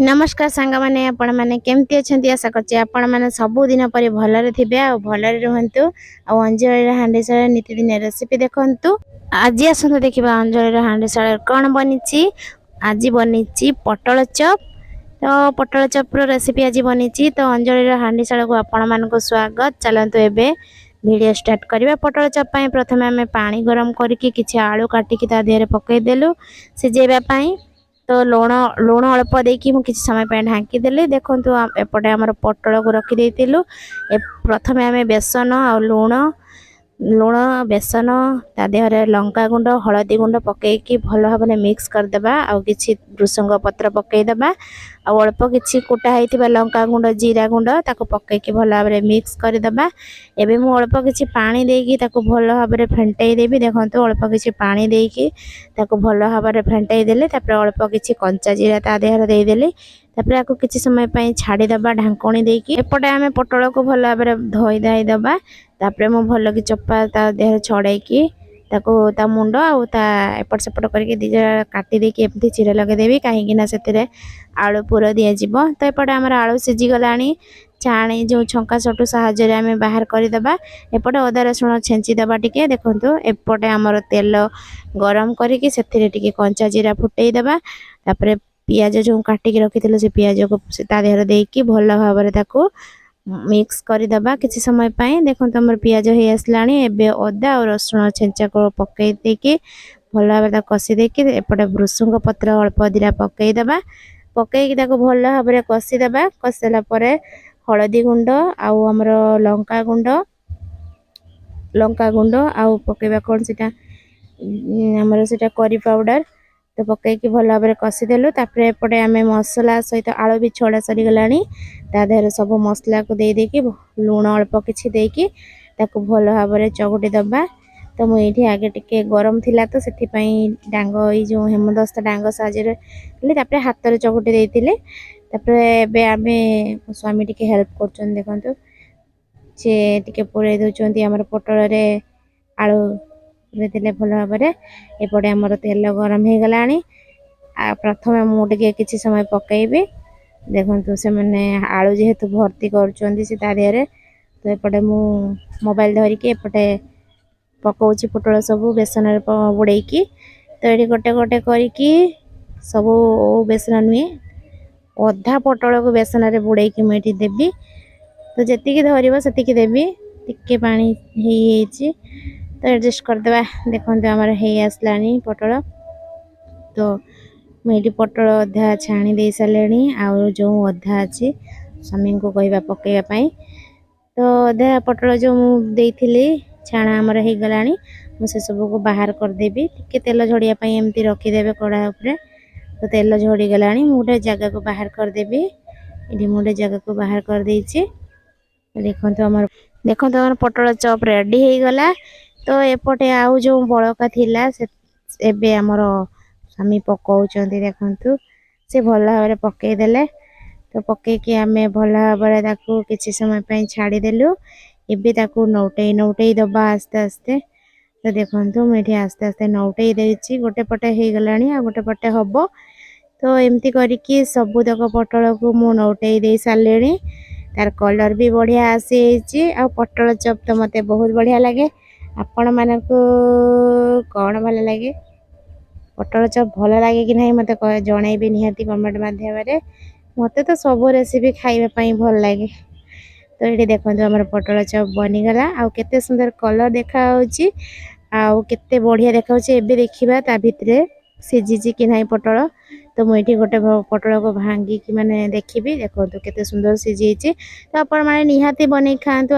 नमस्कार सांग माने आपण माने केमती अछंती आशा करछि आपण माने सब दिन परि भलरे थिबे आ भलरे रहंतु आ अंजलि हांडीसाळ नीतिदिन रेसिपी देखंतु। आज आसंत देखिबा अंजलि हांडीसाळ कोन बनिछि। आज बनिछि पटल चप। तो पटल चप रो रेसिपी आज बनिछि। तो अंजलि हांडीसाळ को आपण मानको स्वागत। चलंतु एबे वीडियो स्टार्ट करबा। पटल चप पई प्रथमे हमें पानी गरम करके किछि आलू काटी कि ता देहरे पकै देलु सिजेबा पई। तो लुण लुण अल्प देकी किसी समय पे ढांकी देली। देखो एपटे आमर पटल को रखी देलु। प्रथमे आम बेसन आ लुण लुण बेसन ता देहरे लंका गुंड हलदी गुंड पकईकी भल भाव मिक्स करदेबा। आ किछि भृसंग पत्र पकईदेबा। आ अल्प किछि कुटा होइतिबा लंका गुंड जीरा गुंड ताको पकईकी भल भाव मिक्स करदेबा। एबे मु अल्प किछि पानी देकी ताको भल भाव फेंटाई देबी। देखंतु अल्प किछि पानी देकी ताको भल भाव फेंटाई देले। तापर अल्प किछि कंचा जीरा ता देहरे दे देली। तापर आको किछि समय पई छाडी दबा ढांकणी देकी। एपटे आमे पटल को भल भाव धोई धाई दबा। तापर मु भल कि चप्पा ता देह छड़ाईकी ताको ता मुंड आ ता एपट सेपट करके दिजा काटी देकी एमती चिरा लगे देबी। काहेकि ना सेतिरे आलू पूरा दिया जिवो। तो एपटे हमर आलू सिजी गलानी। छाणी जो छंका छटू साहाଯ୍य रे आमे बाहर करि दबा। एपटे अदा रसुण छेंची दबा टिके। देखंतु एपटे हमर तेल गरम करके सेतिरे टिके कंचा जीरा फुटेई दबा। तापर पियाज जो काटी के रखिथिलो से पियाज को ता देहरे देकी भल भाबरे ताको मिक्स कर दबा किछि समय पई। देखंतु हमर पियाज हे आसलानी। एबे अदा और रसुण छेंचा को पकई देकी भल भाबरे कसी देकी एपटे भृसंग पत्र अल्प दिरा पकई दबा। पकईकी ताको भल भाबरे कसी दबा। कसेला परे हळदी गुंड आउ हमर लंका गुंड आउ पकेबा कोन सेटा हमर सेटा करी पाउडर। तो पकईकी भल भाबरे कसी देलु। तापरे एपटे आमे मसला सहित आलू भी छड़ा सरी गलानी। ता देहरे सब मसला को दे देकी लूण अल्प किछि देकी ताको भल भाबरे चगुटी दबा। तो मु एठी आगे टिके गरम थिला तो सेठी पई डांग ई जो हेमदस्ता डांग साजरे ले तापरे हाथ रे चगुटी देतिले। तापरे एबे आमे स्वामी टिके हेल्प करचन। देखंतु जे टिके पुरे दोचंती हमर पटल रे आलू रे दिले भल भाबरे। एपटे हमर तेल गरम हे गलानी। आ प्रथमे मु टिके किछि समय पकईबे। देखंतु से माने आलू जेहेतु भर्ती करचंदी से ता देहरे। तो एपटे मु मोबाइल धरि के एपटे पकाउची पटल सब बेसन रे बुड़ेकी। तो एठी गोटे गोटे करिकी सब बेसन नुए अधा पटल को बेसन रे बुड़ेकी मु एठी देबी। तो जेतिकी धरिबो सेतिकी देबी। टिके पानी हेची तो एडजस्ट कर देबा। देखंतु हमर हे आसलानी पटल। तो मेडी पटल अधा छाणी दे सालेनी आ जो अधा अछि स्वामी को कहबा पकेबा पई। तो अधा पटल जो मु देइथिली छाणा हमर हे गलानी। मु से सब को बाहर कर देबी। टिके तेल झड़िया पई एमती रखी देबे कड़ा ऊपर। तो तेल झड़ी गलानी मुटे जगह को बाहर कर देबी। एडी मुटे जगह को बाहर कर देइछि। देखंतु हमर पटल चप रेडी हे गला। तो एपटे आउ जो बळका थिला से एबे हमर स्वामी पकाउचंती। देखंतु से भल भाबरे पकई देले। तो पकई कि आमे भल भाबरे ताकू किछि समय पई छाडी देलु। एबे ताकू नौटई दबा आस्ते आस्ते। तो देखंतु मेठी आस्ते आस्ते नौटई देछि। गोटे पटे हे गलानी आ गोटे पटे हबो। तो एमती करिकी सबु तक पटल को मु नौटई दे सालेनी। तार कलर भी बढ़िया आसी आ पटल चप तो मते बहुत बढ़िया लागे। आपण मानको कोन भल लागे पटल चप भल लागे कि नहीं मते जणाइबे निहाती कमेंट माध्यम रे। मते तो सब रेसिपी खाइबा पई भल लागे। तो ये देखंतु हमर पटल चप बनी गला। आ केते सुंदर कलर देखा होची आ केते बढ़िया देखा होची। एबे देखिबा ता भितरे सिजिची कि नहीं पटल। तो मु एठी गोटे पटल को भांगी कि माने देखिबी। देखंतु केते सुंदर सिजिची। तो आपण माने निहाती बनै खांतु।